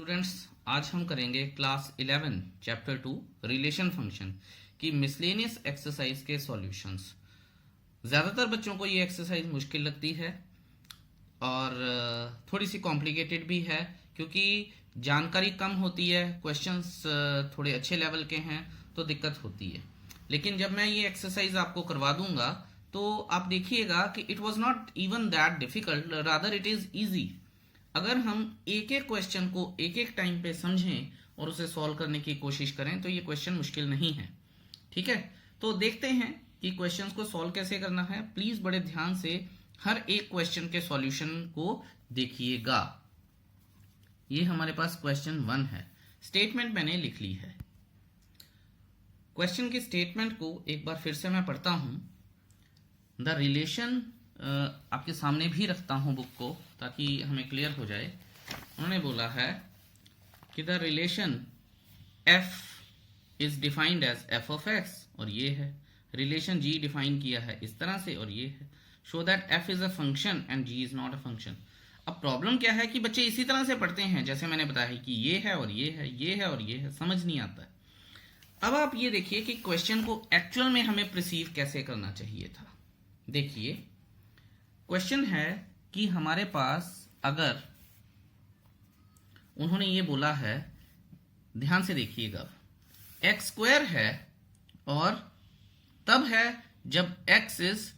Students, आज हम करेंगे क्लास 11 चैप्टर 2 रिलेशन फंक्शन की मिसलेनियस एक्सरसाइज के सॉल्यूशंस। ज़्यादातर बच्चों को ये एक्सरसाइज मुश्किल लगती है और थोड़ी सी कॉम्प्लिकेटेड भी है क्योंकि जानकारी कम होती है, क्वेश्चंस थोड़े अच्छे लेवल के हैं तो दिक्कत होती है। लेकिन जब मैं ये एक्सरसाइज आपको करवा दूंगा तो आप देखिएगा कि it was not even that difficult, rather it is easy. अगर हम एक एक क्वेश्चन को एक एक टाइम पे समझें और उसे सॉल्व करने की कोशिश करें तो ये क्वेश्चन मुश्किल नहीं है। ठीक है, तो देखते हैं कि क्वेश्चंस को सॉल्व कैसे करना है। प्लीज बड़े ध्यान से हर एक क्वेश्चन के सॉल्यूशन को देखिएगा। ये हमारे पास क्वेश्चन 1 है। स्टेटमेंट मैंने लिख ली है। क्वेश्चन की स्टेटमेंट को एक बार फिर से मैं पढ़ता हूं। द रिलेशन, आपके सामने भी रखता हूं बुक को ताकि हमें क्लियर हो जाए। उन्होंने बोला है कि the relation f is defined as f of x, और ये है रिलेशन g डिफाइन किया है इस तरह से, और ये है show that f is a function and g is not a function. अब प्रॉब्लम क्या है कि बच्चे इसी तरह से पढ़ते हैं जैसे मैंने बताया है कि ये है और ये है, ये है और ये है, समझ नहीं आता है। अब आप ये देखिए कि क्वेश्चन को एक्चुअल में हमें प्रिसीव कैसे करना चाहिए था। देखिए, क्वेश्चन है कि हमारे पास अगर उन्होंने ये बोला है, ध्यान से देखिएगा, एक्स स्क्वायर है और तब है जब x is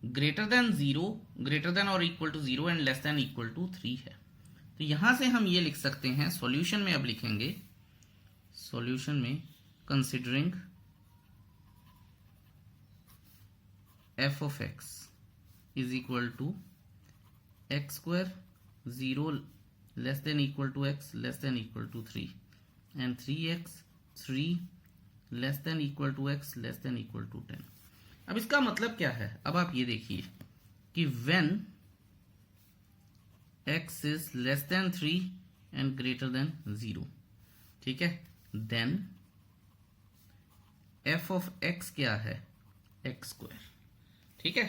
greater than 0, greater than और equal to 0 and less than equal to 3 है। तो यहां से हम ये लिख सकते हैं, सॉल्यूशन में अब लिखेंगे, सॉल्यूशन में considering f of x is equal to x square 0 less than equal to x less than equal to 3 and 3x 3 less than equal to x less than equal to 10। अब इसका मतलब क्या है? अब आप ये देखिए कि when x is less than 3 and greater than 0, ठीक है, then f of x क्या है? x square। ठीक है,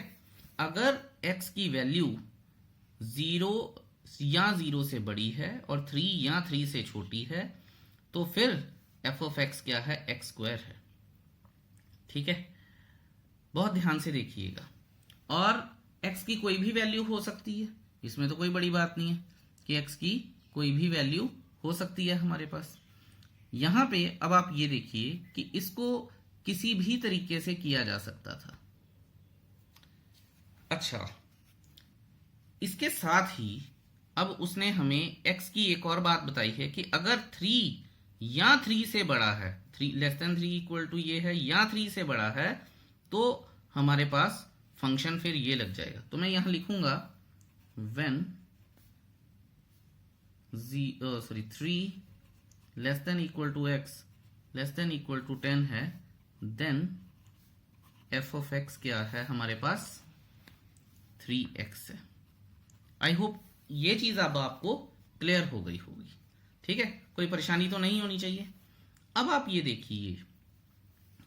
अगर x की वैल्यू 0 या 0 से बड़ी है और 3 या 3 से छोटी है तो फिर f ऑफ x क्या है? x स्क्वायर है। ठीक है, बहुत ध्यान से देखिएगा। और x की कोई भी वैल्यू हो सकती है, इसमें तो कोई बड़ी बात नहीं है कि x की कोई भी वैल्यू हो सकती है हमारे पास। यहां पे अब आप ये देखिए कि इसको किसी भी तरीके से किया जा सकता था। अच्छा, इसके साथ ही अब उसने हमें x की एक और बात बताई है कि अगर 3 या 3 से बड़ा है, 3 लेस देन 3 इक्वल टू ये है, या 3 से बड़ा है तो हमारे पास फंक्शन फिर ये लग जाएगा। तो मैं यहां लिखूंगा when 3 less than equal to x less than equal to 10 है, देन f ऑफ x क्या है हमारे पास? 3x है। आई होप ये चीज अब आपको क्लियर हो गई होगी। ठीक है, कोई परेशानी तो नहीं होनी चाहिए। अब आप ये देखिए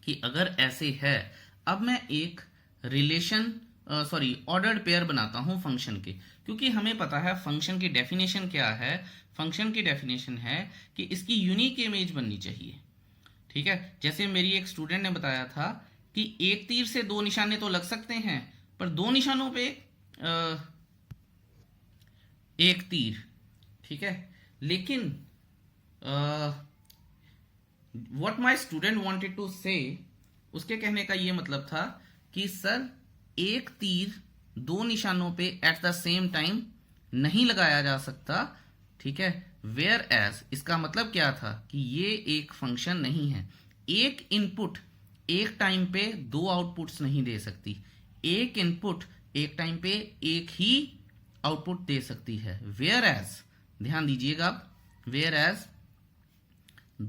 कि अगर ऐसे है, अब मैं एक रिलेशन ऑर्डर्ड पेयर बनाता हूं फंक्शन के, क्योंकि हमें पता है फंक्शन की डेफिनेशन क्या है। फंक्शन की डेफिनेशन है कि इसकी यूनिक इमेज बननी चाहिए। ठीक है, जैसे मेरी एक स्टूडेंट ने बताया था कि एक तीर से 2 निशाने तो लग सकते हैं पर 2 निशानों पे एक तीर। ठीक है, लेकिन what my student wanted to say, उसके कहने का ये मतलब था कि सर एक तीर 2 निशानों पे एट द सेम टाइम नहीं लगाया जा सकता। ठीक है, वेयर एज इसका मतलब क्या था कि ये एक फंक्शन नहीं है। एक इनपुट एक टाइम पे 2 आउटपुट्स नहीं दे सकती, एक इनपुट एक टाइम पे एक ही आउटपुट दे सकती है। वेयर एज, ध्यान दीजिएगा, वेयर एज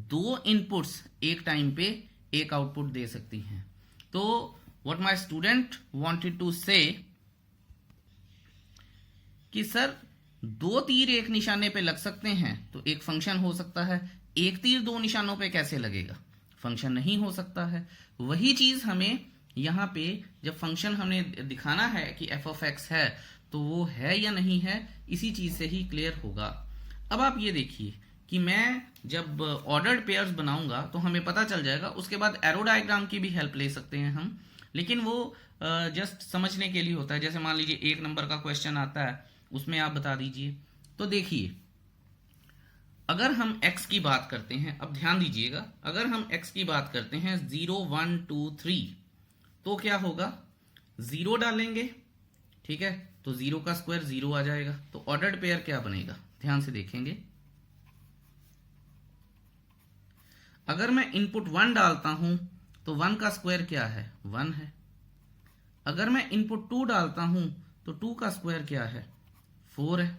2 इनपुट्स एक टाइम पे एक आउटपुट दे सकती हैं। तो what my student wanted to say कि सर 2 तीर एक निशाने पे लग सकते हैं तो एक फंक्शन हो सकता है, एक तीर 2 निशानों पे कैसे लगेगा? फंक्शन नहीं हो सकता है। वही चीज हमें यहां पे जब फंक्शन हमें दिखाना है कि f ऑफ x है तो वो है या नहीं है, इसी चीज से ही क्लियर होगा। अब आप ये देखिए कि मैं जब ऑर्डर्ड पेयर्स बनाऊंगा तो हमें पता चल जाएगा, उसके बाद एरो डायग्राम की भी हेल्प ले सकते हैं हम, लेकिन वो जस्ट समझने के लिए होता है। जैसे मान लीजिए 1 नंबर का क्वेश्चन आता है, उसमें आप बता दीजिए। तो देखिए, अगर हम x की बात करते हैं, अब ध्यान दीजिएगा, अगर हम x की बात करते हैं 0 1 2 3, तो क्या होगा, 0 डालेंगे, ठीक है, तो 0 का स्क्वायर 0 आ जाएगा। तो ऑर्डर्ड पेयर क्या बनेगा, ध्यान से देखेंगे। अगर मैं इनपुट 1 डालता हूं तो 1 का स्क्वायर क्या है, 1 है। अगर मैं इनपुट 2 डालता हूं तो 2 का स्क्वायर क्या है, 4 है।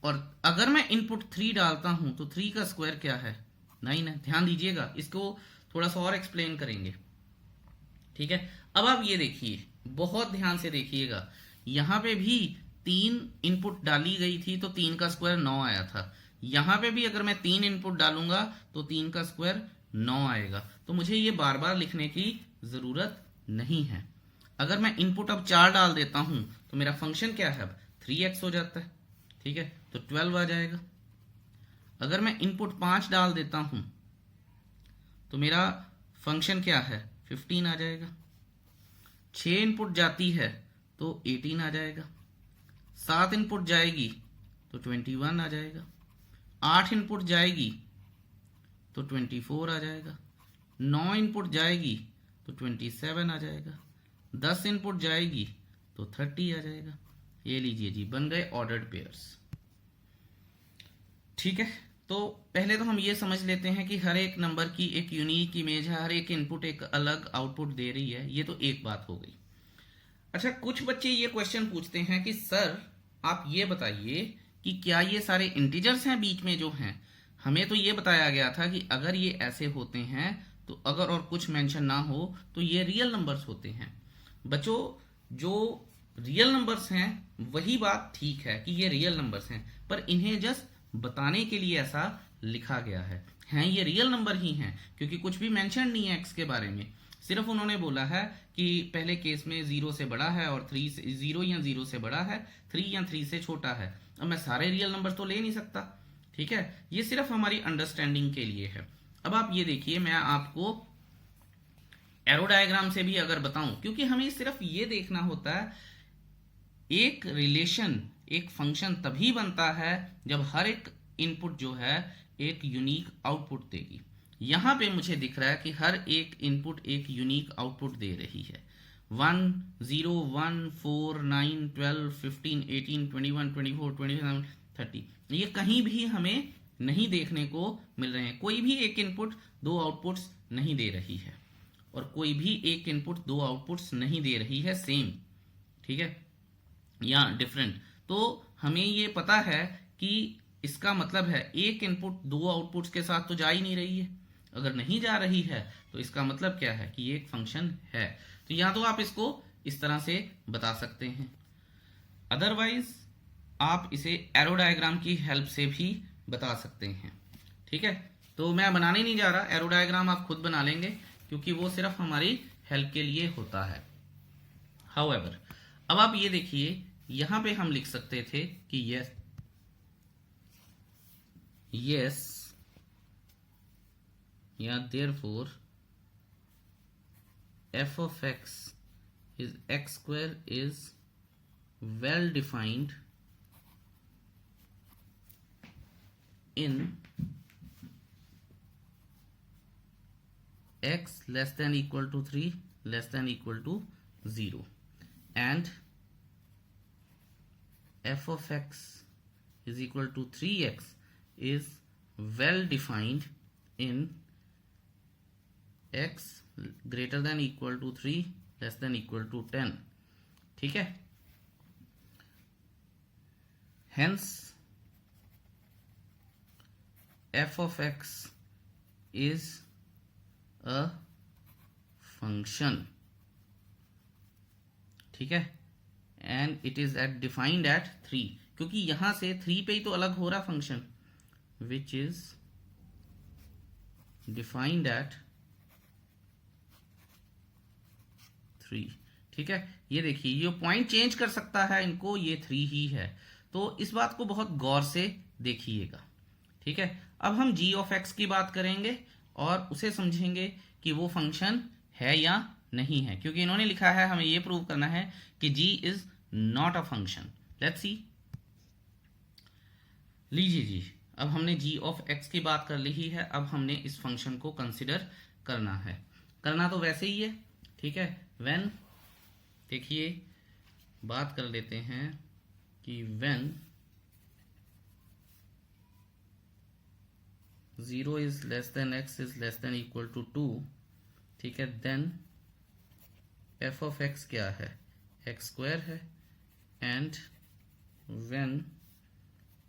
और अगर मैं इनपुट 3 डालता हूं तो 3 का स्क्वायर क्या है, 9 है। ध्यान दीजिएगा, इसको थोड़ा सा और एक्सप्लेन करेंगे, ठीक है। अब आप ये देखिए, बहुत ध्यान से देखिएगा, यहां पे भी 3 इनपुट डाली गई थी तो 3 का स्क्वायर 9 आया था। यहां पे भी अगर मैं 3 इनपुट डालूंगा तो 3 का स्क्वायर 9 आएगा। तो मुझे ये बार बार लिखने की जरूरत नहीं है। अगर मैं इनपुट अब 4 डाल देता हूं तो मेरा फंक्शन क्या है, अब 3x हो जाता है, ठीक है, तो 12 आ जाएगा। अगर मैं इनपुट 5 डाल देता हूं तो मेरा फंक्शन क्या है, 15 आ जाएगा। 6 इनपुट जाती है तो 18 आ जाएगा। 7 इनपुट जाएगी तो 21 आ जाएगा। 8 इनपुट जाएगी तो 24 आ जाएगा। 9 इनपुट जाएगी तो 27 आ जाएगा। 10 इनपुट जाएगी तो 30 आ जाएगा। ये लीजिए जी, बन गए ऑर्डर्ड पेयर्स, ठीक है। तो पहले तो हम ये समझ लेते हैं कि हर एक नंबर की एक यूनिक इमेज है, हर एक इनपुट एक अलग आउटपुट दे रही है, ये तो एक बात हो गई। अच्छा, कुछ बच्चे ये क्वेश्चन पूछते हैं कि सर आप ये बताइए कि क्या ये सारे इंटीजर्स हैं बीच में जो हैं, हमें तो ये बताया गया था कि अगर ये ऐसे होते हैं तो अगर और कुछ मेंशन ना हो तो ये रियल नंबर्स होते हैं। बच्चों, जो रियल नंबर्स हैं वही बात ठीक है कि ये रियल नंबर्स हैं, पर इन्हें जस्ट बताने के लिए ऐसा लिखा गया है। हैं ये रियल नंबर ही हैं, क्योंकि कुछ भी मेंशन नहीं है एक्स के बारे में। सिर्फ उन्होंने बोला है कि पहले केस में 0 से बड़ा है और 3 से 0 या 0 से बड़ा है, 3 या 3 से छोटा है। अब मैं सारे रियल नंबर तो ले नहीं सकता, ठीक है, ये सिर्फ हमारी अंडरस्टैंडिंग के लिए है। अब आप ये देखिए, मैं आपको एरो डायग्राम से भी अगर बताऊं, क्योंकि हमें सिर्फ ये देखना होता है, एक रिलेशन, एक फंक्शन तभी बनता है जब हर एक इनपुट जो है एक यूनिक आउटपुट देगी। यहां पे मुझे दिख रहा है कि हर एक इनपुट एक यूनिक आउटपुट दे रही है। 1 0 1 4 9 12 15 18 21 24 27 30, ये कहीं भी हमें नहीं देखने को मिल रहे हैं। कोई भी एक इनपुट 2 आउटपुट्स नहीं दे रही है, और कोई भी एक इनपुट 2 आउटपुट्स नहीं दे रही है सेम, ठीक है, या डिफरेंट। तो हमें ये पता है कि इसका मतलब है एक इनपुट 2 आउटपुट्स के साथ तो जा ही नहीं रही है। अगर नहीं जा रही है तो इसका मतलब क्या है कि ये एक फंक्शन है। तो या तो आप इसको इस तरह से बता सकते हैं, अदरवाइज आप इसे एरो डायग्राम की हेल्प से भी बता सकते हैं, ठीक है। तो मैं बनाने नहीं जा रहा, एरो डायग्राम आप खुद बना लेंगे, क्योंकि वो सिर्फ हमारी हेल्प के लिए होता है। हाउएवर, अब आप ये देखिए, यहां पे हम लिख सकते थे कि yes या therefore f of x is x square is well defined in x less than equal to 3 less than equal to 0, and f of x is equal to 3x is well defined in x greater than equal to 3 less than equal to 10, ठीक है। hence f of x is a function, ठीक है, and it is at defined at 3, क्योंकि यहां से 3 पे ही तो अलग हो रहा function, which is defined at 3, ठीक है। ये देखिए, ये पॉइंट चेंज कर सकता है इनको, ये 3 ही है। तो इस बात को बहुत गौर से देखिएगा। ठीक है, अब हम g ऑफ x की बात करेंगे और उसे समझेंगे कि वो फंक्शन है या नहीं है, क्योंकि इन्होंने लिखा है हमें ये प्रूव करना है कि g is not a function. Let's see. लीजिए जी, अब हमने g ऑफ x की बात कर ली है, अब हमने इस फंक्शन को कंसिडर करना है। करना तो वैसे ही है, ठीक है। व्हेन, देखिए बात कर लेते हैं कि when 0 is less than x is less than equal to 2, ठीक है, देन f ऑफ x क्या है, x स्क्वायर है। And when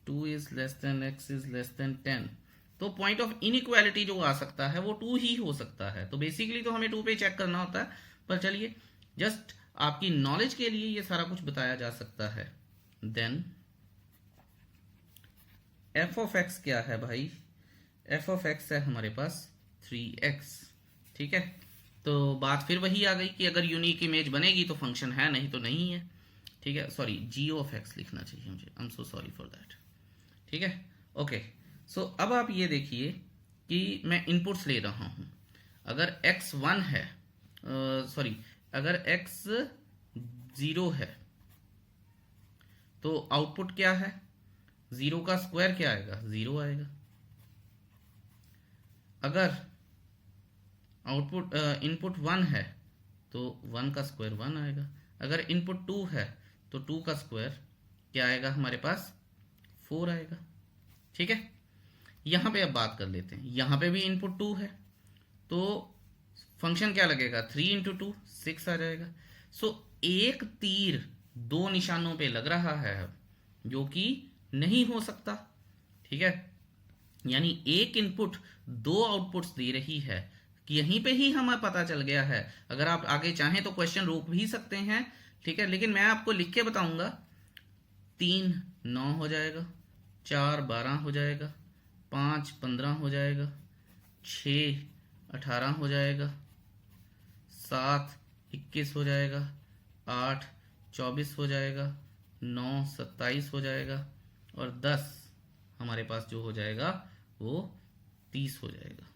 2 is less than x is less then 10, तो पॉइंट ऑफ इनइक्वालिटी जो आ सकता है वो 2 ही हो सकता है। तो बेसिकली तो हमें 2 पे चेक करना होता है, पर चलिए जस्ट आपकी नॉलेज के लिए ये सारा कुछ बताया जा सकता है। देन f ऑफ x क्या है भाई, f ऑफ x है हमारे पास 3x, ठीक है। तो बात फिर वही आ गई कि अगर यूनिक इमेज बनेगी तो फंक्शन है, नहीं तो नहीं है, ठीक है। सॉरी, g ऑफ x लिखना चाहिए मुझे, I am so sorry for that, ठीक है। ओके, सो अब आप ये देखिए कि मैं इनपुट्स ले रहा हूं। अगर x 1 है, सॉरी अगर x 0 है तो आउटपुट क्या है, 0 का स्क्वायर क्या आएगा, 0 आएगा। अगर आउटपुट इनपुट 1 है तो 1 का स्क्वायर 1 आएगा। अगर इनपुट 2 है तो 2 का स्क्वायर क्या आएगा हमारे पास, 4 आएगा, ठीक है। यहां पे अब बात कर लेते हैं, यहां पे भी इनपुट 2 है तो फंक्शन क्या लगेगा, 3 इंटू 2 6 आ जाएगा। सो एक तीर 2 निशानों पे लग रहा है, जो कि नहीं हो सकता, ठीक है। यानी एक इनपुट 2 आउटपुट्स दे रही है, कि यहीं पे ही हमें पता चल गया है। अगर आप आगे चाहें तो क्वेश्चन रोक भी सकते हैं, ठीक है, लेकिन मैं आपको लिख के बताऊंगा। 3 9 हो जाएगा, 4 12 हो जाएगा, 5 15 हो जाएगा, 6 18 हो जाएगा, 7 21 हो जाएगा, 8 24 हो जाएगा, 9 27 हो जाएगा, और 10 हमारे पास जो हो जाएगा वो 30 हो जाएगा,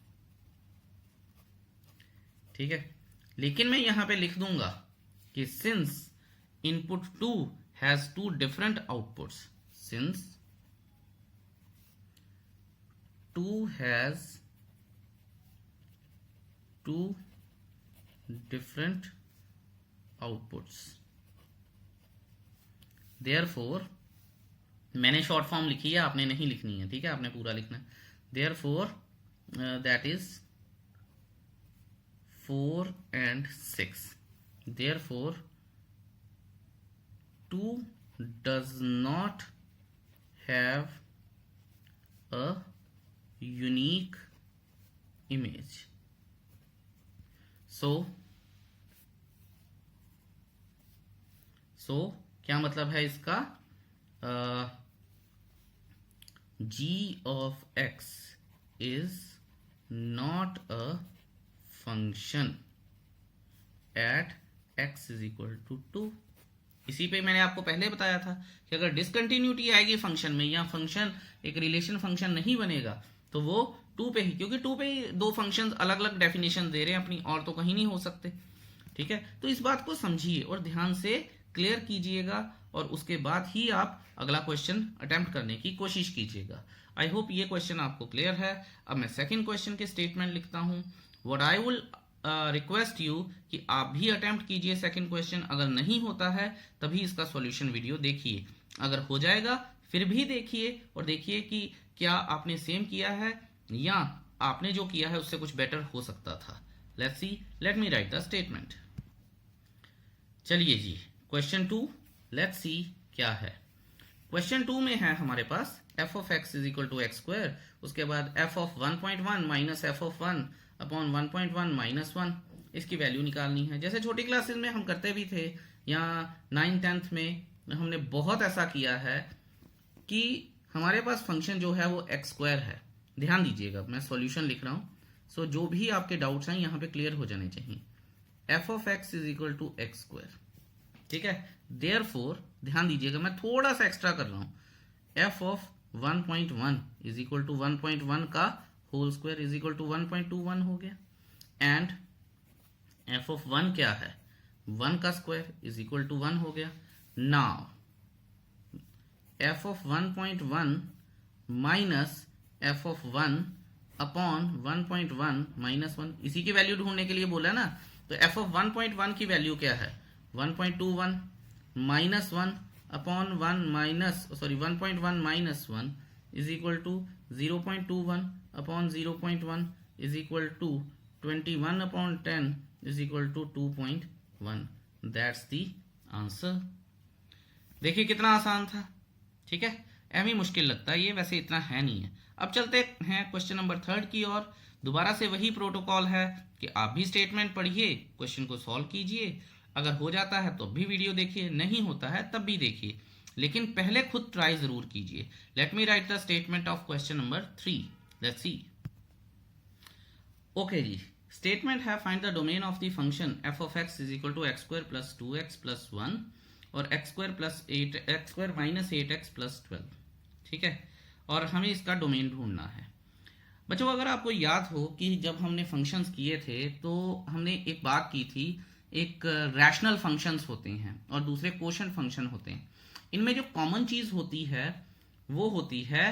ठीक है। लेकिन मैं यहां पे लिख दूंगा कि since input 2 has 2 different outputs, since 2 has 2 different outputs, therefore, मैंने शॉर्ट फॉर्म लिखी है, आपने नहीं लिखनी है, ठीक है, आपने पूरा लिखना है। Therefore that is 4 and 6, therefore 2 does not have a unique image. So क्या मतलब है इसका, g of x is not a function at x is equal to 2। इसी पे मैंने आपको पहले बताया था कि अगर डिसकंटिन्यूटी आएगी फंक्शन में, या फंक्शन एक रिलेशन फंक्शन नहीं बनेगा, तो वो 2 पे ही, क्योंकि 2 पे ही 2 फंक्शंस अलग अलग डेफिनेशन दे रहे हैं अपनी, और तो कहीं नहीं हो सकते, ठीक है। तो इस बात को समझिए और ध्यान से क्लियर कीजिएगा, और उसके बाद ही आप अगला क्वेश्चन अटेम्प्ट करने की कोशिश कीजिएगा। आई होप ये क्वेश्चन आपको क्लियर है। अब मैं सेकेंड क्वेश्चन के स्टेटमेंट लिखता हूं। What I will request you कि आप भी अटेम्प्ट कीजिए सेकंड क्वेश्चन। अगर नहीं होता है तभी इसका सॉल्यूशन वीडियो देखिए, अगर हो जाएगा फिर भी देखिए, और देखिए कि क्या आपने सेम किया है या आपने जो किया है उससे कुछ बेटर हो सकता था। Let's see, let me write the statement. चलिए जी, क्वेश्चन 2 लेट्स सी क्या है। क्वेश्चन 2 में है हमारे पास f of x is equal to X square, उसके बाद f of 1.1 minus f of 1 upon 1.1 minus 1, इसकी वैल्यू निकालनी है। जैसे छोटी क्लासेस में हम करते भी थे, या 9th-10th में हमने बहुत ऐसा किया है कि हमारे पास फंक्शन जो है वो एक्स स्क्वायर है। ध्यान दीजिएगा, मैं सॉल्यूशन लिख रहा हूँ, सो जो भी आपके डाउट्स हैं यहाँ पे क्लियर हो जाने चाहिए। f of x is equal to X square, ठीक है। देयरफॉर ध्यान दीजिएगा, मैं थोड़ा सा एक्स्ट्रा कर रहा हूँ, f of 1.1 is equal to 1.1 का whole square is equal to 1.21 हो गया। एंड एफ ऑफ 1 क्या है, 1 का स्क्वायर इज इक्वल टू 1 हो गया। Now F of 1.1 minus F of 1 upon 1.1 minus 1, इसी की वैल्यू ढूंढने के लिए बोला ना। तो एफ ऑफ 1.1 की वैल्यू क्या है, 1.21 minus 1 upon 1 minus 1.1 minus 1 is equal to 0.21 upon 0.1 is equal to 21 upon 10 is equal to 2.1। That's the answer. देखिए कितना आसान था, ठीक है, एम ही मुश्किल लगता है ये, वैसे इतना है नहीं है। अब चलते हैं क्वेश्चन नंबर 3 की ओर। दोबारा से वही प्रोटोकॉल है कि आप भी स्टेटमेंट पढ़िए, क्वेश्चन को सॉल्व कीजिए, अगर हो जाता है तो भी वीडियो देखिए, नहीं होता है तब भी देखिए, लेकिन पहले खुद ट्राई जरूर कीजिए। Let me write the statement of question number 3। Let's see. Okay जी, स्टेटमेंट है find the domain of the function F of x is equal to X square plus 2x plus 1 और x square minus 8x plus 12, ठीक है, और हमें इसका domain ढूंढना है। बच्चों अगर आपको याद हो कि जब हमने फंक्शंस किए थे तो हमने एक बात की थी, एक रैशनल फंक्शंस होते हैं और दूसरे कोशेंट फंक्शन होते हैं। इनमें जो कॉमन चीज होती है वो होती है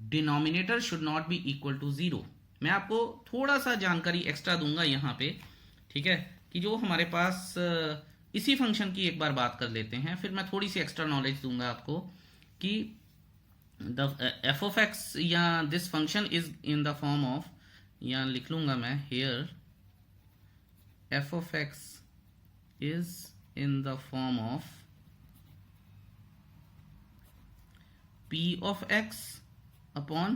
denominator should not be equal to 0। मैं आपको थोड़ा सा जानकारी एक्स्ट्रा दूंगा यहाँ पे, ठीक है, कि जो हमारे पास इसी फंक्शन की एक बार बात कर लेते हैं, फिर मैं थोड़ी सी एक्स्ट्रा नॉलेज दूंगा आपको कि द एफ ऑफ एक्स या this function is in the form of, या लिख लूंगा मैं here, F of x is in the form of p of x upon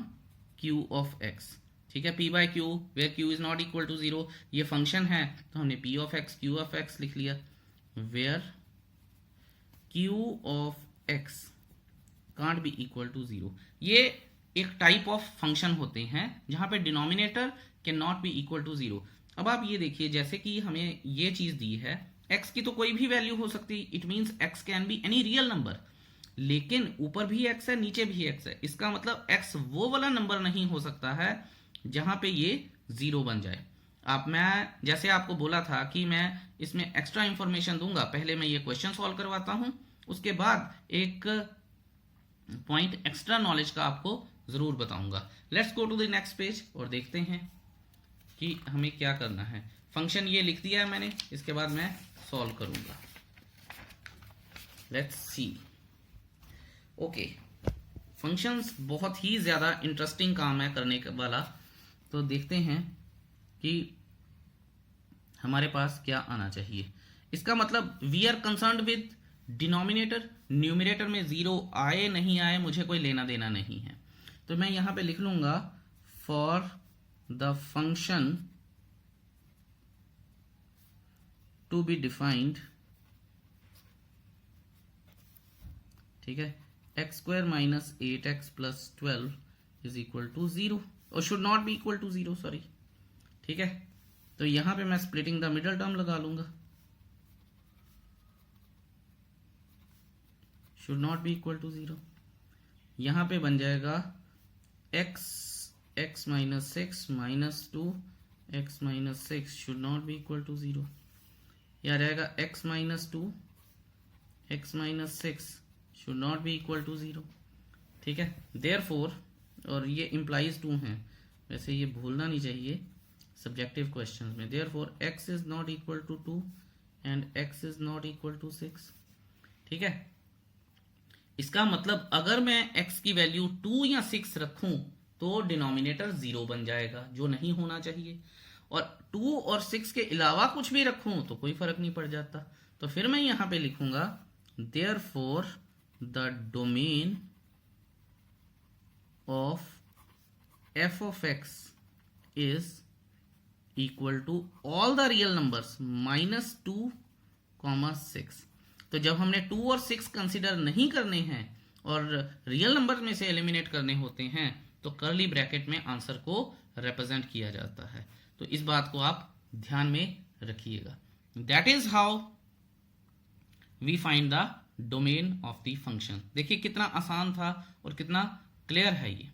q of x, ठीक है, p by q where q is not equal to 0। ये function है तो हमने p of x q of x लिख लिया, where q of x can't be equal to 0। ये एक टाइप ऑफ फंक्शन होते हैं जहां पे denominator cannot be equal to 0। अब आप ये देखिए, जैसे कि हमें ये चीज दी है, x की तो कोई भी वैल्यू हो सकती है, it means x can be any real number, लेकिन ऊपर भी x है नीचे भी x है, इसका मतलब x वो वाला नंबर नहीं हो सकता है जहां पे ये 0 बन जाए। मैं जैसे आपको बोला था कि मैं इसमें एक्स्ट्रा इंफॉर्मेशन दूंगा, पहले मैं ये क्वेश्चन सॉल्व करवाता हूं, उसके बाद एक पॉइंट एक्स्ट्रा नॉलेज का आपको जरूर बताऊंगा। Let's go to the next page और देखते हैं कि हमें क्या करना है। फंक्शन ये लिख दिया है मैंने, इसके बाद मैं सॉल्व करूंगा। Let's see. ओके, फंक्शंस बहुत ही ज़्यादा इंटरेस्टिंग काम है करने वाला, तो देखते हैं कि हमारे पास क्या आना चाहिए। इसका मतलब we are concerned with denominator, numerator में 0 आए नहीं आए मुझे कोई लेना देना नहीं है। तो मैं यहां पे लिख लूंगा for the function to be defined, ठीक है, X square minus 8x plus 12 is equal to 0 और should not be equal to 0, sorry, ठीक है। तो यहां पे मैं स्प्लिटिंग द मिडल टर्म लगा लूंगा, should not be equal to 0। यहां पे बन जाएगा x minus 6 minus 2 x minus 6 should not be equal to 0। यह रहेगा x minus 2 x minus 6 should not be equal to 0, ठीक है। देयरफॉर, और ये इम्प्लाइज 2 हैं, वैसे ये भूलना नहीं चाहिए सब्जेक्टिव क्वेश्चंस में। Therefore x is not equal to 2 and x is not equal to 6, ठीक है। इसका मतलब अगर मैं x की वैल्यू 2 या 6 रखूं तो डिनोमिनेटर 0 बन जाएगा, जो नहीं होना चाहिए, और 2 और 6 के अलावा कुछ भी रखूं तो कोई फर्क नहीं पड़ जाता। तो फिर मैं यहां पे लिखूंगा therefore the domain of f of x is equal to all the real numbers minus 2, 6। तो जब हमने 2 और 6 कंसिडर नहीं करने हैं और रियल नंबर में से एलिमिनेट करने होते हैं तो कर्ली ब्रैकेट में आंसर को रिप्रेजेंट किया जाता है। तो इस बात को आप ध्यान में रखिएगा। That is how we find the domain of the function. देखिए कितना आसान था और कितना क्लियर है ये।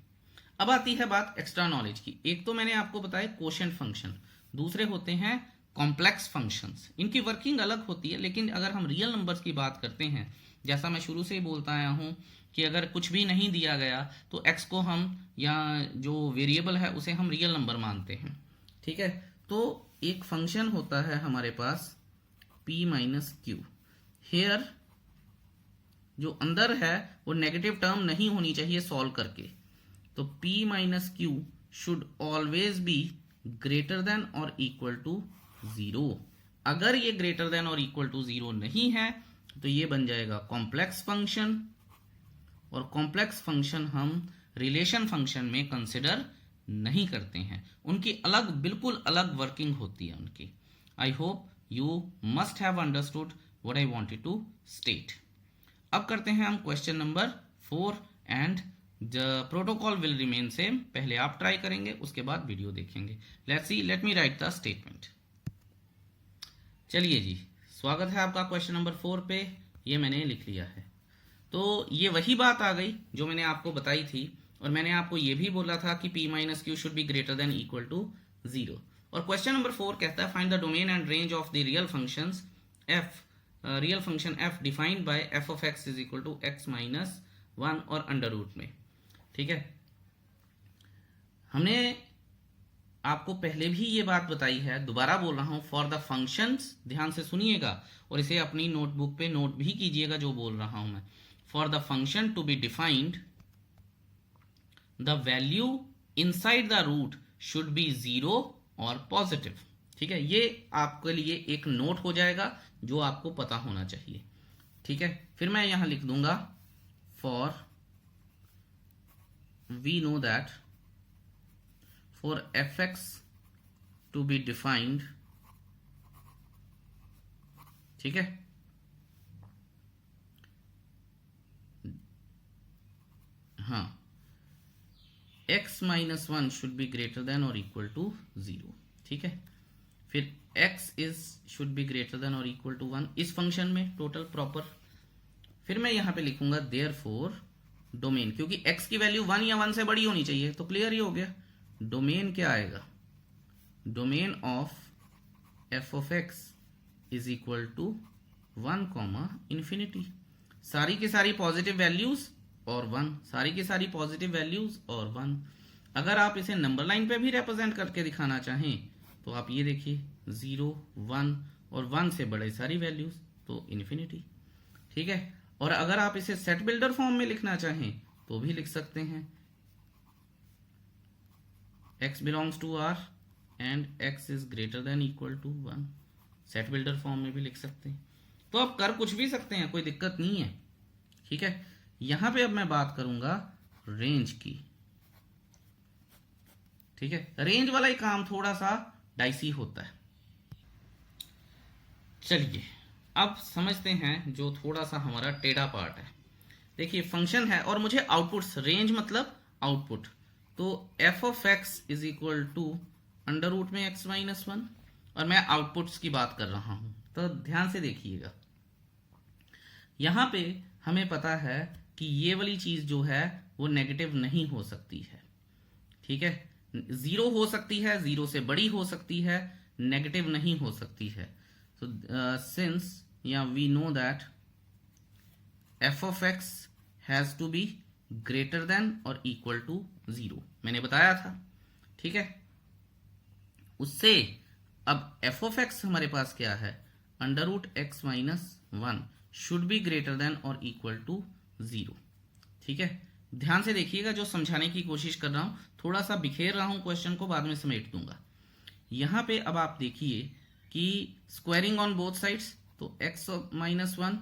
अब आती है बात एक्स्ट्रा नॉलेज की। एक तो मैंने आपको बताया कोशेंट फंक्शन, दूसरे होते हैं कॉम्प्लेक्स फंक्शंस। इनकी वर्किंग अलग होती है, लेकिन अगर हम रियल नंबर्स की बात करते हैं, जैसा मैं शुरू से ही बोलता आया हूं कि अगर कुछ भी नहीं दिया गया तो x को हम, या जो वेरिएबल है उसे हम रियल नंबर मानते हैं। ठीक है, तो एक फंक्शन होता है हमारे पास p माइनस क्यू। हेयर जो अंदर है वो नेगेटिव टर्म नहीं होनी चाहिए सॉल्व करके, तो p minus q should always be greater than और इक्वल टू 0। अगर ये ग्रेटर देन और इक्वल टू 0 नहीं है तो ये बन जाएगा कॉम्प्लेक्स फंक्शन, और कॉम्प्लेक्स फंक्शन हम रिलेशन फंक्शन में कंसिडर नहीं करते हैं। उनकी अलग, बिल्कुल अलग वर्किंग होती है उनकी। I hope you must have understood what I wanted to state. अब करते हैं हम question number 4 and the protocol will remain same. पहले आप ट्राई करेंगे, उसके बाद वीडियो देखेंगे। Let's see, let me write the statement. चलिए जी, स्वागत है आपका क्वेश्चन नंबर 4 पे। ये मैंने लिख लिया है। तो ये वही बात आ गई जो मैंने आपको बताई थी, और मैंने आपको ये भी बोला था कि p minus q should be greater than equal to 0। और क्वेश्चन नंबर 4 कहता है find the domain and range of the real functions f, real function f defined by f of x is equal to x minus 1 और under root में। ठीक है, हमने आपको पहले भी ये बात बताई है, दोबारा बोल रहा हूं, फॉर द फंक्शंस, ध्यान से सुनिएगा और इसे अपनी नोटबुक पे नोट भी कीजिएगा जो बोल रहा हूं मैं। For the function to be defined the value inside the root should be 0 और पॉजिटिव। ठीक है, ये आपके लिए एक नोट हो जाएगा जो आपको पता होना चाहिए। ठीक है, फिर मैं यहां लिख दूंगा for we know that for fx to be defined, ठीक है, हाँ, x minus 1 should be greater than और इक्वल टू 0। ठीक है, फिर x is should be greater than और इक्वल टू 1 इस फंक्शन में टोटल प्रॉपर। फिर मैं यहां पे लिखूंगा देयरफॉर डोमेन, क्योंकि x की वैल्यू 1 या 1 से बड़ी होनी चाहिए, तो क्लियर ही हो गया। डोमेन क्या आएगा, domain of f of x is equal to 1 comma infinity. सारी की सारी पॉजिटिव वैल्यूज और 1, सारी की सारी पॉजिटिव वैल्यूज और 1। अगर आप इसे नंबर लाइन पे भी रिप्रेजेंट करके दिखाना चाहें तो आप ये देखिए 0, 1 और 1 से बड़े सारी वैल्यूज तो इन्फिनिटी। ठीक है, और अगर आप इसे सेट बिल्डर फॉर्म में लिखना चाहें तो भी लिख सकते हैं, x belongs to R and x is greater than equal to 1। Set builder form में भी लिख सकते हैं, तो आप कर कुछ भी सकते हैं, कोई दिक्कत नहीं है। ठीक है, यहां पे अब मैं बात करूंगा रेंज की। ठीक है, रेंज वाला ही काम थोड़ा सा डाइसी होता है। चलिए अब समझते हैं जो थोड़ा सा हमारा टेढ़ा पार्ट है। देखिए फंक्शन है और मुझे आउटपुट्स, रेंज मतलब आउटपुट, तो f of x is equal to under root में x माइनस 1, और मैं आउटपुट्स की बात कर रहा हूं, तो ध्यान से देखिएगा। यहां पे हमें पता है कि ये वाली चीज जो है वो नेगेटिव नहीं हो सकती है। ठीक है, 0 हो सकती है, 0 से बड़ी हो सकती है, नेगेटिव नहीं हो सकती है। तो सिंस या we know that f of x has to be greater than और इक्वल टू 0, मैंने बताया था। ठीक है, उससे अब f ऑफ x हमारे पास क्या है, under root x minus 1 should be greater than और इक्वल टू 0। ठीक है, ध्यान से देखिएगा, जो समझाने की कोशिश कर रहा हूं, थोड़ा सा बिखेर रहा हूं क्वेश्चन को, बाद में समेट दूंगा। यहां पे अब आप देखिए कि स्क्वायरिंग ऑन बोथ साइड्स, तो x minus 1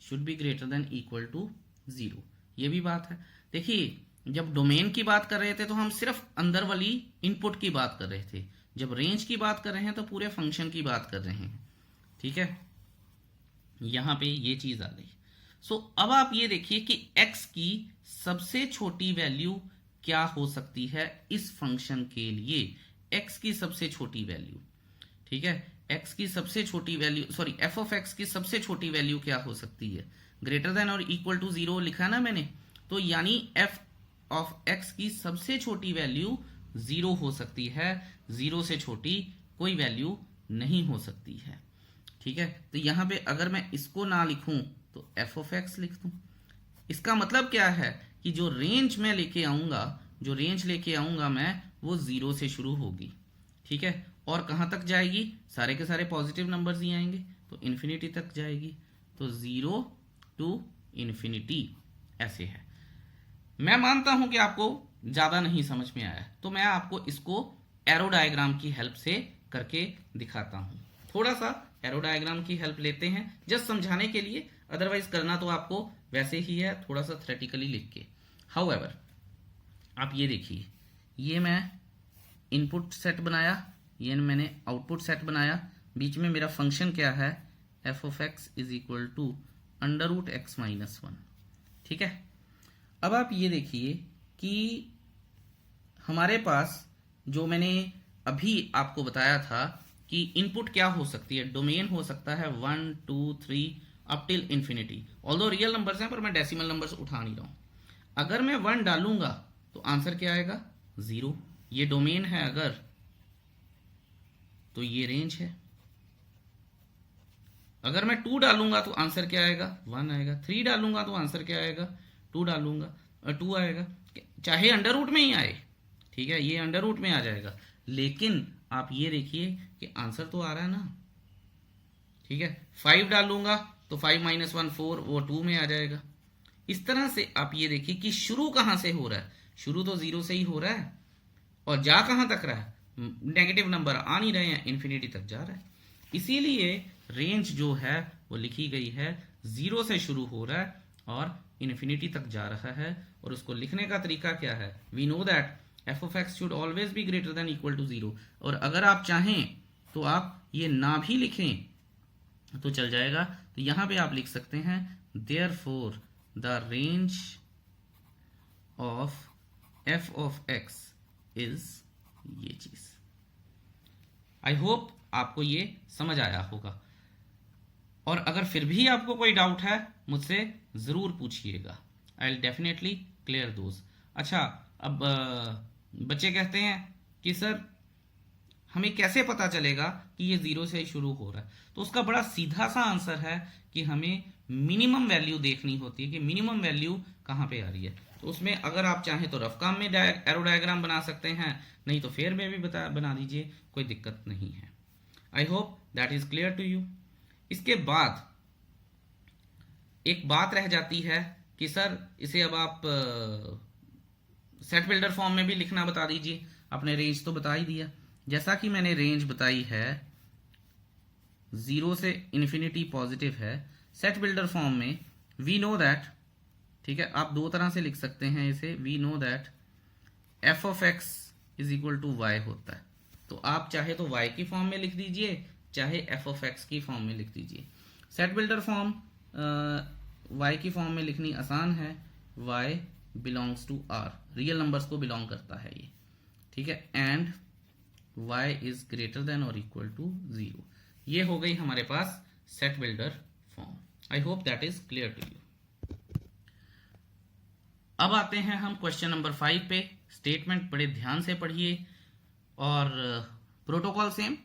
should be greater than equal to 0, ये भी बात है। देखिए जब डोमेन की बात कर रहे थे तो हम सिर्फ अंदर वाली इनपुट की बात कर रहे थे, जब रेंज की बात कर रहे हैं तो पूरे फंक्शन की बात कर रहे हैं। ठीक है, यहां पे ये चीज आ गई। सो अब आप ये देखिए कि x की सबसे छोटी वैल्यू क्या हो सकती है इस फंक्शन के लिए, x की सबसे छोटी वैल्यू। ठीक है, x की सबसे छोटी value, sorry f of x की सबसे छोटी वैल्यू क्या हो सकती है, ग्रेटर देन और इक्वल टू 0 लिखा ना मैंने, तो यानी f ऑफ एक्स की सबसे छोटी वैल्यू 0 हो सकती है, 0 से छोटी कोई वैल्यू नहीं हो सकती है। ठीक है, तो यहां पे अगर मैं इसको ना लिखूं तो एफ ऑफ एक्स लिख दूं। इसका मतलब क्या है कि जो रेंज मैं लेके आऊंगा, जो रेंज लेके आऊंगा मैं, वो 0 से शुरू होगी। ठीक है, और कहां तक जाएगी? सारे के सारे पॉजिटिव नंबर्स ही आएंगे, तो इन्फिनिटी तक जाएगी। तो 0 टू इन्फिनिटी ऐसे है। मैं मानता हूं कि आपको ज्यादा नहीं समझ में आया, तो मैं आपको इसको एरो डायग्राम की हेल्प से करके दिखाता हूं। थोड़ा सा एरो डायग्राम की हेल्प लेते हैं जस्ट समझाने के लिए, अदरवाइज करना तो आपको वैसे ही है, थोड़ा सा थ्योरेटिकली लिख के। हाउएवर, आप ये देखिए, ये मैं इनपुट सेट बनाया, ये मैंने आउटपुट सेट बनाया, बीच में मेरा फंक्शन क्या है? F of x is equal to under root x minus 1। ठीक है, अब आप ये देखिए कि हमारे पास जो मैंने अभी आपको बताया था कि इनपुट क्या हो सकती है, डोमेन हो सकता है 1 2 3 up till infinity. Although real numbers हैं पर मैं डेसिमल नंबर्स उठा नहीं रहा हूं। अगर मैं 1 डालूंगा तो आंसर क्या आएगा? 0। ये डोमेन है अगर, तो ये रेंज है। अगर मैं 2 डालूंगा तो आंसर क्या आएगा? 1 आएगा। 3 डालूंगा तो आंसर क्या आएगा? 2 डालूंगा 2 आएगा, चाहे अंडर रूट में ही आए। ठीक है, ये अंडर रूट में आ जाएगा, लेकिन आप ये देखिए कि आंसर तो आ रहा है ना। ठीक है, 5 डालूंगा तो 5 माइनस 1 4, वो 2 में आ जाएगा। इस तरह से आप ये देखिए कि शुरू कहां से हो रहा है? शुरू तो 0 से ही हो रहा है, और जा कहां तक रहा है? नेगेटिव नंबर आ नहीं रहे हैं, इन्फिनिटी तक जा रहा है। इसीलिए रेंज जो है वो लिखी गई है, 0 से शुरू हो रहा है और इन्फिनिटी तक जा रहा है। और उसको लिखने का तरीका क्या है? We know that f of x should always be greater than equal to 0। और अगर आप चाहें तो आप ये ना भी लिखें तो चल जाएगा। तो यहां पे आप लिख सकते हैं therefore the range of f of x is ये चीज। आई होप आपको ये समझ आया होगा, और अगर फिर भी आपको कोई डाउट है मुझसे जरूर पूछिएगा। I will definitely clear those. अच्छा, अब बच्चे कहते हैं कि सर हमें कैसे पता चलेगा कि ये 0 से शुरू हो रहा है? तो उसका बड़ा सीधा सा आंसर है कि हमें मिनिमम वैल्यू देखनी होती है कि मिनिमम वैल्यू कहाँ पे आ रही है। तो उसमें अगर आप चाहें तो रफ काम में एरो डायग्राम बना सकते हैं, नहीं तो फेयर में भी बना दीजिए, कोई दिक्कत नहीं है। I hope that is clear to you. इसके बाद एक बात रह जाती है कि सर इसे अब आप सेट बिल्डर फॉर्म में भी लिखना बता दीजिए। आपने रेंज तो बता ही दिया, जैसा कि मैंने रेंज बताई है 0 से इन्फिनिटी पॉजिटिव है। सेट बिल्डर फॉर्म में वी नो दैट, ठीक है, आप दो तरह से लिख सकते हैं इसे। We know that f of x is equal to y होता है। तो आप चाहे तो y की फॉर्म में लिख दीजिए, चाहे f ऑफ x की फॉर्म में लिख दीजिए। सेट बिल्डर फॉर्म y की फॉर्म में लिखनी आसान है, y belongs to r, real numbers को बिलोंग करता है ये। ठीक है, and y is greater than और इक्वल टू 0। ये हो गई हमारे पास set builder form. I hope that is clear to you. अब आते हैं हम क्वेश्चन नंबर 5 पे। स्टेटमेंट बड़े ध्यान से पढ़िए और प्रोटोकॉल सेम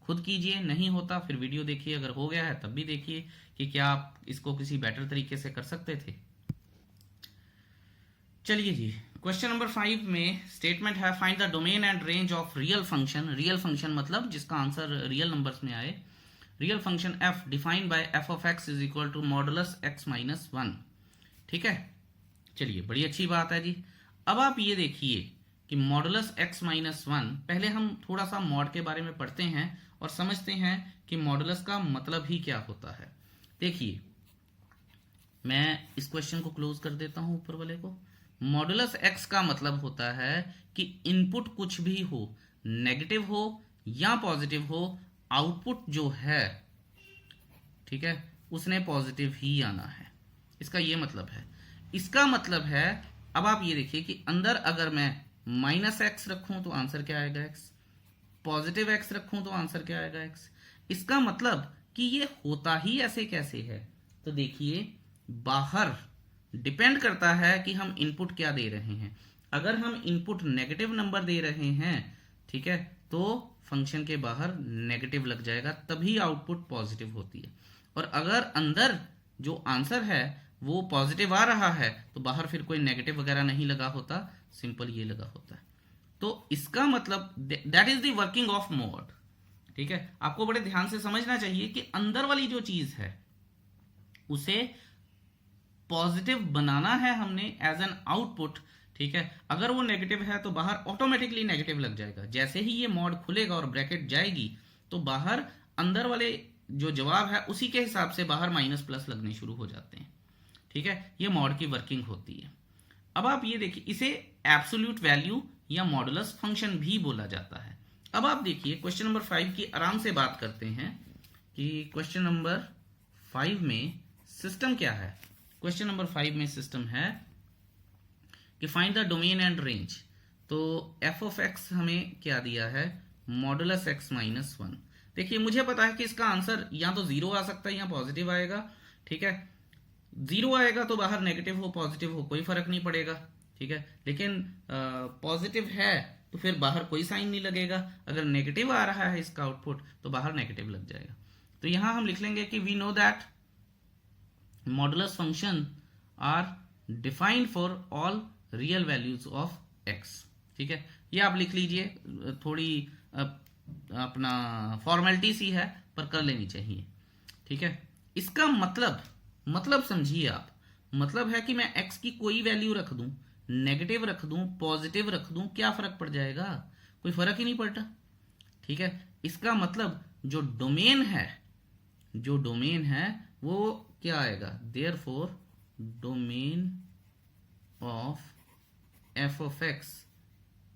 खुद कीजिए, नहीं होता फिर वीडियो देखिए, अगर हो गया है तब भी देखिए कि क्या आप इसको किसी बेटर तरीके से कर सकते थे। चलिए जी, क्वेश्चन नंबर 5 में स्टेटमेंट है find the domain and range of real function. Real function मतलब जिसका आंसर रियल नंबर्स में आए। Real function f defined by f of x is equal to modulus x minus 1। ठीक है, चलिए बड़ी अच्छी बात है जी। अब आप ये देखिए कि मॉडुलस x माइनस 1, पहले हम थोड़ा सा मॉड के बारे में पढ़ते हैं और समझते हैं कि मॉडुलस का मतलब ही क्या होता है। देखिए, मैं इस क्वेश्चन को क्लोज कर देता हूं ऊपर वाले को। मॉडुलस x का मतलब होता है कि इनपुट कुछ भी हो, नेगेटिव हो या पॉजिटिव हो, आउटपुट जो है, ठीक है, उसने पॉजिटिव ही आना है। इसका ये मतलब है। इसका मतलब है, अब आप ये देखिए कि अंदर अगर मैं माइनस एक्स रखूं तो आंसर क्या आएगा x, पॉजिटिव x रखूं तो आंसर क्या आएगा x। इसका मतलब कि ये होता ही ऐसे कैसे है। तो देखिए, बाहर डिपेंड करता है कि हम इनपुट क्या दे रहे हैं। अगर हम इनपुट नेगेटिव नंबर दे रहे हैं, ठीक है, तो फंक्शन के बाहर नेगेटिव लग जाएगा, तभी आउटपुट पॉजिटिव होती है। और अगर अंदर जो आंसर है वो पॉजिटिव आ रहा है तो बाहर फिर कोई नेगेटिव वगैरह नहीं लगा होता, सिंपल ये लगा होता है। तो इसका मतलब that is the working of mod. ठीक है, आपको बड़े ध्यान से समझना चाहिए कि अंदर वाली जो चीज है उसे पॉजिटिव बनाना है हमने एज एन आउटपुट। ठीक है, अगर वो नेगेटिव है तो बाहर ऑटोमेटिकली नेगेटिव लग जाएगा। जैसे ही ये मॉड खुलेगा और ब्रैकेट जाएगी तो बाहर अंदर वाले जो जवाब है उसी के हिसाब से बाहर माइनस प्लस लगने शुरू हो जाते हैं। ठीक है, ये मॉड की वर्किंग होती है। अब आप ये देखिए, इसे एब्सोल्यूट वैल्यू या मॉडुलस फंक्शन भी बोला जाता है। अब आप देखिए क्वेश्चन नंबर 5 की आराम से बात करते हैं कि क्वेश्चन नंबर 5 में सिस्टम क्या है। क्वेश्चन नंबर 5 में सिस्टम है कि find the domain and range. तो एफ ऑफ एक्स हमें क्या दिया है, मॉडुलस एक्स माइनस 1। देखिए मुझे पता है कि इसका आंसर या तो जीरो आ सकता है या पॉजिटिव आएगा। ठीक है, जीरो आएगा तो बाहर नेगेटिव हो पॉजिटिव हो कोई फर्क नहीं पड़ेगा। ठीक है, लेकिन पॉजिटिव है तो फिर बाहर कोई साइन नहीं लगेगा। अगर नेगेटिव आ रहा है इसका आउटपुट तो बाहर नेगेटिव लग जाएगा। तो यहां हम लिख लेंगे कि we know that modulus function are defined for all real values of x. ठीक है, ये आप लिख लीजिए, थोड़ी अपना फॉर्मेलिटी सी है पर कर लेनी चाहिए। ठीक है, इसका मतलब समझिए आप, मतलब है कि मैं x की कोई वैल्यू रख दूं, नेगेटिव रख दूं, पॉजिटिव रख दूं, क्या फर्क पड़ जाएगा, कोई फर्क ही नहीं पड़ता। ठीक है, इसका मतलब जो डोमेन है वो क्या आएगा, therefore domain of f of x,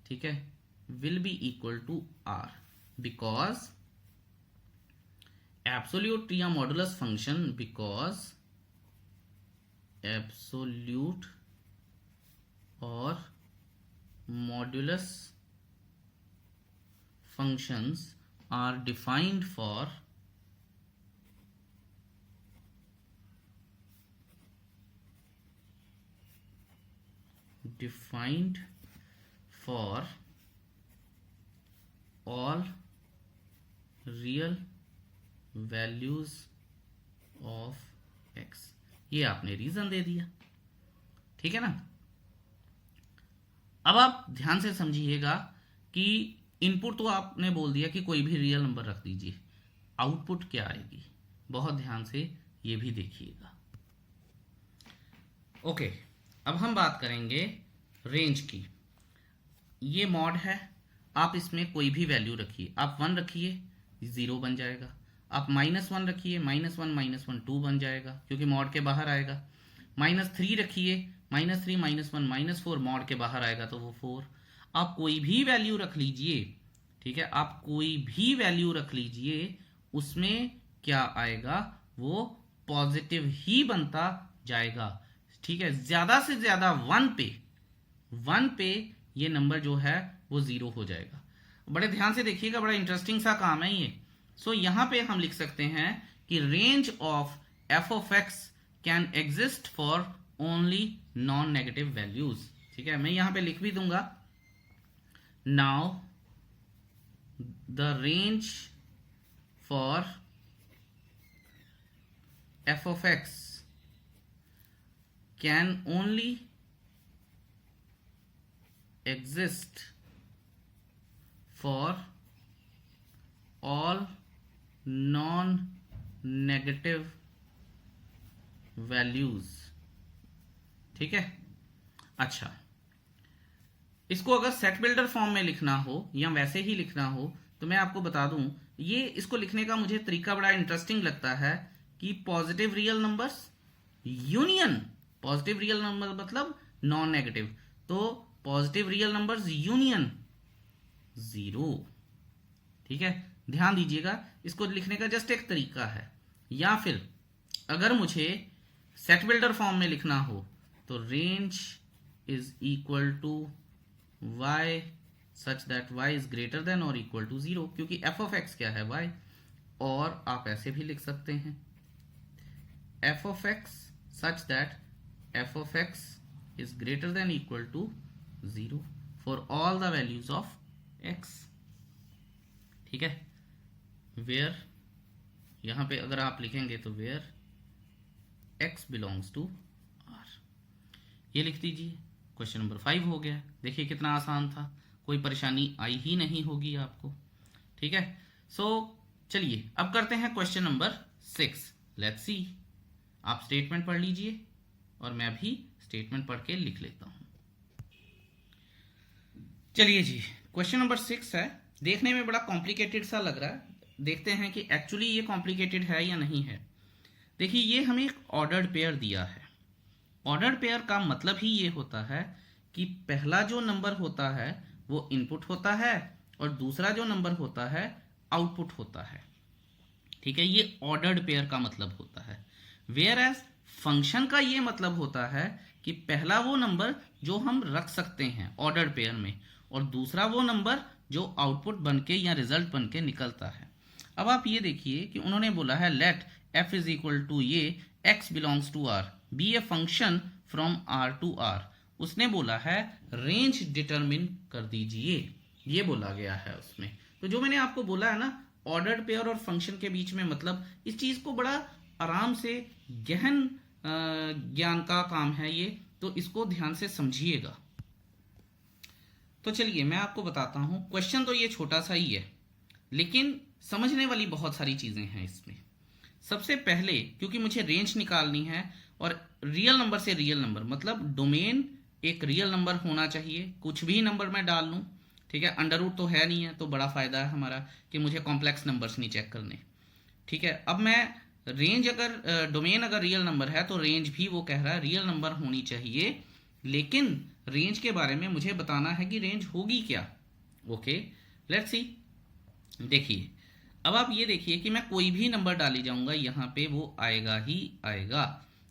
ठीक है, will be equal to r, because absolute या मॉडुलस फंक्शन, बिकॉज एब्सोल्यूट और modulus functions are defined for all real values of x। ये आपने रीजन दे दिया। ठीक है ना। अब आप ध्यान से समझिएगा कि इनपुट तो आपने बोल दिया कि कोई भी रियल नंबर रख दीजिए, आउटपुट क्या आएगी, बहुत ध्यान से ये भी देखिएगा। ओके, अब हम बात करेंगे रेंज की। ये मॉड है, आप इसमें कोई भी वैल्यू रखिए। आप 1 रखिए, 0 बन जाएगा। आप -1 रखिए, -1 -1 2 बन जाएगा क्योंकि मॉड के बाहर आएगा। -3 रखिए, -3 -1 -4 मॉड के बाहर आएगा तो वो 4। आप कोई भी वैल्यू रख लीजिए, ठीक है, आप कोई भी वैल्यू रख लीजिए, उसमें क्या आएगा, वो पॉजिटिव ही बनता जाएगा। ठीक है, ज्यादा से ज्यादा 1 पे ये नंबर जो है वो 0 हो जाएगा। बड़े ध्यान से देखिएगा, बड़ा इंटरेस्टिंग सा काम है ये। सो यहां पे हम लिख सकते हैं कि range of f of x can exist for only non negative values. ठीक है, मैं यहां पे लिख भी दूंगा, now the range for F of x can only exist for all non-negative values। ठीक है, अच्छा, इसको अगर सेट बिल्डर फॉर्म में लिखना हो या वैसे ही लिखना हो तो मैं आपको बता दूं, ये इसको लिखने का मुझे तरीका बड़ा इंटरेस्टिंग लगता है कि positive real numbers union, positive real number मतलब नॉन नेगेटिव, तो पॉजिटिव रियल नंबर्स यूनियन 0। ठीक है, ध्यान दीजिएगा, इसको लिखने का जस्ट एक तरीका है। या फिर अगर मुझे सेट बिल्डर फॉर्म में लिखना हो तो range is equal to y such that y is greater than और इक्वल टू 0, क्योंकि f ऑफ x क्या है, y। और आप ऐसे भी लिख सकते हैं, f of x such that f of x is greater than equal to 0 for all the values of x. ठीक है, वेयर, यहां पे अगर आप लिखेंगे तो where x belongs to r, ये लिख दीजिए। क्वेश्चन नंबर 5 हो गया। देखिए कितना आसान था, कोई परेशानी आई ही नहीं होगी आपको। ठीक है, सो चलिए अब करते हैं क्वेश्चन नंबर 6। Let's see. आप स्टेटमेंट पढ़ लीजिए और मैं भी स्टेटमेंट पढ़ के लिख लेता हूं। चलिए जी, क्वेश्चन नंबर 6 है। देखने में बड़ा कॉम्प्लिकेटेड सा लग रहा है, देखते हैं कि एक्चुअली ये कॉम्प्लिकेटेड है या नहीं है। देखिए ये हमें एक ऑर्डर्ड पेयर दिया है। ऑर्डर्ड पेयर का मतलब ही ये होता है कि पहला जो नंबर होता है वो इनपुट होता है और दूसरा जो नंबर होता है आउटपुट होता है। ठीक है, ये ऑर्डर्ड पेयर का मतलब होता है। वेयर एज फंक्शन का ये मतलब होता है कि पहला वो नंबर जो हम रख सकते हैं ऑर्डर्ड पेयर में और दूसरा वो नंबर जो आउटपुट बनके या रिजल्ट बनके निकलता है। अब आप ये देखिए कि उन्होंने बोला है let f is equal to ये x belongs to r be a function from r to r। उसने बोला है रेंज डिटरमिन कर दीजिए, ये बोला गया है उसमें। तो जो मैंने आपको बोला है ना, ऑर्डर्ड पेयर और फंक्शन के बीच में मतलब, इस चीज को बड़ा आराम से, गहन ज्ञान का काम है ये, तो इसको ध्यान से समझिएगा। तो चलिए मैं आपको बताता हूं। क्वेश्चन तो ये छोटा सा ही है, लेकिन समझने वाली बहुत सारी चीजें हैं इसमें। सबसे पहले क्योंकि मुझे रेंज निकालनी है और रियल नंबर से रियल नंबर मतलब डोमेन एक रियल नंबर होना चाहिए, कुछ भी नंबर मैं डाल लूं। ठीक है, अंडर रूट तो है नहीं है, तो बड़ा फायदा है हमारा कि मुझे कॉम्प्लेक्स नंबर्स नहीं चेक करने। ठीक है, अब मैं रेंज अगर डोमेन अगर रियल नंबर है तो रेंज भी वो कह रहा है रियल नंबर होनी चाहिए, लेकिन रेंज के बारे में मुझे बताना है कि रेंज होगी क्या। Okay, let's see. देखिए अब आप ये देखिए कि मैं कोई भी नंबर डाली जाऊंगा यहाँ पे वो आएगा ही आएगा।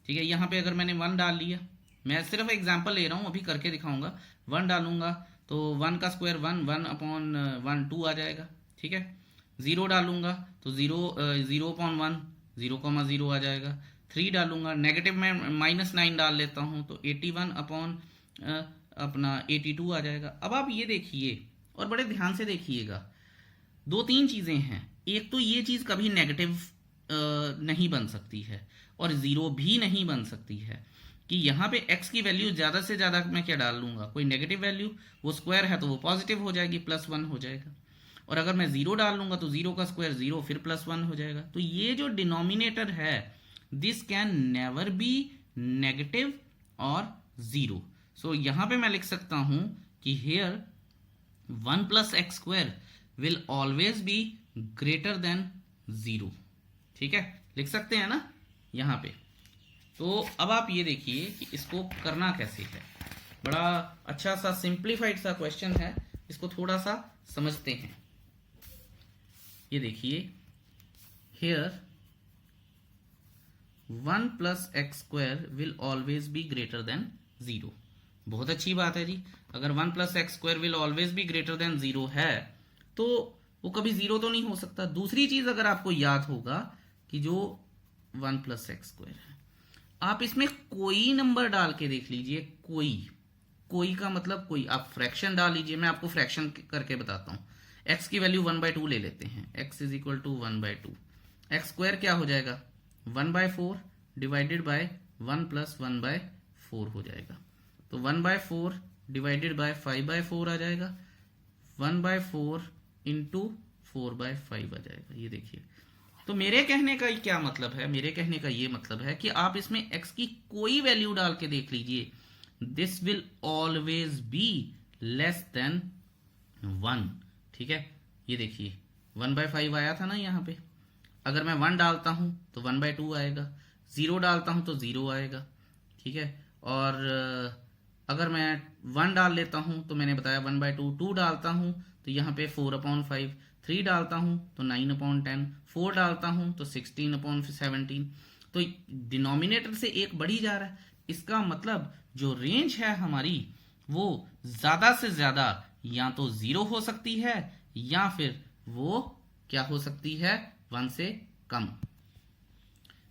ठीक है, यहाँ पे अगर मैंने 1 डाल लिया, मैं सिर्फ एग्जांपल ले रहा हूँ, अभी करके दिखाऊंगा। 1 डालूंगा तो 1 का स्क्वायर 1, 1 अपॉन 1 2 आ जाएगा। ठीक है, 0 डालूंगा तो 0 अपॉन 1 0,0 आ जाएगा। 3 डालूंगा, नेगेटिव में -9 डाल लेता हूँ तो 81 अपॉन अपना 82 आ जाएगा। अब आप ये देखिए और बड़े ध्यान से देखिएगा, 2-3 चीजें हैं। एक तो ये चीज कभी नेगेटिव नहीं बन सकती है और 0 भी नहीं बन सकती है कि यहाँ पे x की वैल्यू ज्यादा से ज्यादा मैं क्या डाल लूंगा, कोई नेगेटिव वैल्यू, वो स्क्वायर है तो वो पॉजिटिव हो जाएगी, +1 हो जाएगा। और अगर मैं 0 डाल लूंगा तो 0 का स्क्वायर 0 फिर +1 हो जाएगा। तो ये जो डिनोमिनेटर है this can never be negative और 0। सो यहाँ पे मैं लिख सकता हूं कि hair 1 + x² will always be greater than 0। ठीक है, लिख सकते हैं ना यहां पे। तो अब आप ये देखिए कि इसको करना कैसे है। बड़ा अच्छा सा सिंप्लीफाइड सा क्वेश्चन है, इसको थोड़ा सा समझते हैं। ये देखिए, here 1 + x² will always be greater than 0। बहुत अच्छी बात है जी, अगर 1 + x² will always be greater than 0 है तो वो कभी 0 तो नहीं हो सकता। दूसरी चीज अगर आपको याद होगा कि जो 1 + x² है, आप इसमें कोई नंबर डाल के देख लीजिए। कोई का मतलब कोई, आप फ्रैक्शन डाल लीजिए। मैं आपको फ्रैक्शन करके बताता हूं। x की वैल्यू 1/2 ले लेते हैं, x = 1/2। x² क्या हो जाएगा, 1/4 डिवाइडेड बाय 1 + 1/4 हो जाएगा। तो 1/4 डिवाइडेड बाय 5/4 आ जाएगा, 1/4 इंटू 4/5 आ जाएगा। ये देखिए, तो मेरे कहने का क्या मतलब है, मेरे कहने का ये मतलब है कि आप इसमें x की कोई वैल्यू डाल के देख लीजिए, this will always be less than 1। ठीक है, ये देखिए 1/5 आया था ना यहाँ पे। अगर मैं 1 डालता हूं तो 1/2 आएगा, 0 डालता हूं तो 0 आएगा। ठीक है, और अगर मैं 1 डाल लेता हूं तो मैंने बताया 1/2, 2 डालता हूं तो यहाँ पे 4/5, 3 डालता हूं तो 9/10, 4 डालता हूं तो 16/17। तो डिनोमिनेटर से एक बढ़ी जा रहा है। इसका मतलब जो रेंज है हमारी वो ज्यादा से ज्यादा या तो 0 हो सकती है या फिर वो क्या हो सकती है, 1 से कम।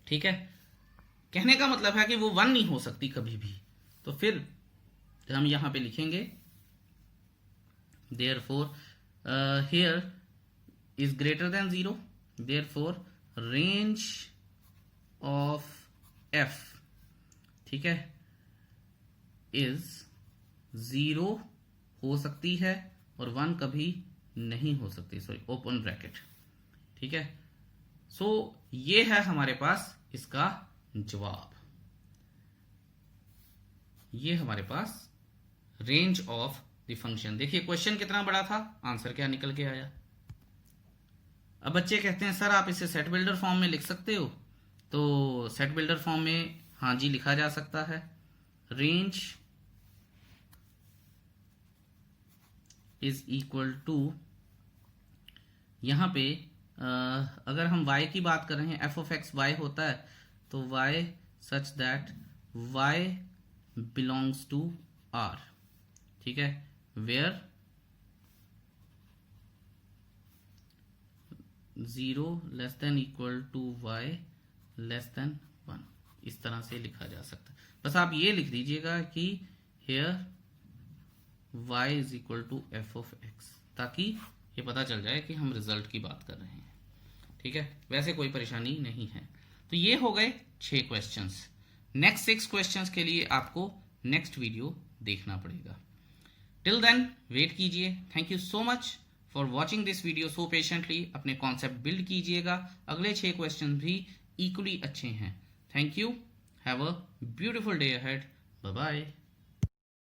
ठीक है, कहने का मतलब है कि वो 1 नहीं हो सकती कभी भी। तो फिर हम यहां पे लिखेंगे therefore here is greater than 0, therefore range of f, ठीक है, is 0 हो सकती है और 1 कभी नहीं हो सकती, सॉरी ओपन ब्रैकेट, ठीक है। सो ये है हमारे पास इसका जवाब, ये हमारे पास रेंज ऑफ द फंक्शन। देखिए क्वेश्चन कितना बड़ा था, आंसर क्या निकल के आया। अब बच्चे कहते हैं सर आप इसे सेट बिल्डर फॉर्म में लिख सकते हो, तो सेट बिल्डर फॉर्म में हाँ जी लिखा जा सकता है। रेंज इज इक्वल टू, यहां पे अगर हम y की बात कर रहे हैं, f ऑफ x y होता है, तो y such that y belongs to R, ठीक है, where 0 less than equal to y less than 1, इस तरह से लिखा जा सकता है। बस आप ये लिख दीजिएगा कि here y is equal to f of x, ताकि ये पता चल जाए कि हम रिजल्ट की बात कर रहे हैं, ठीक है। वैसे कोई परेशानी नहीं है। तो ये हो गए 6 क्वेश्चंस। नेक्स्ट 6 क्वेश्चंस के लिए आपको नेक्स्ट वीडियो देखना पड़ेगा। टिल देन वेट कीजिए। Thank you so much for watching this video so patiently. अपने कॉन्सेप्ट बिल्ड कीजिएगा, अगले 6 क्वेश्चन भी इक्वली अच्छे हैं। Thank you, have a beautiful day ahead, bye bye.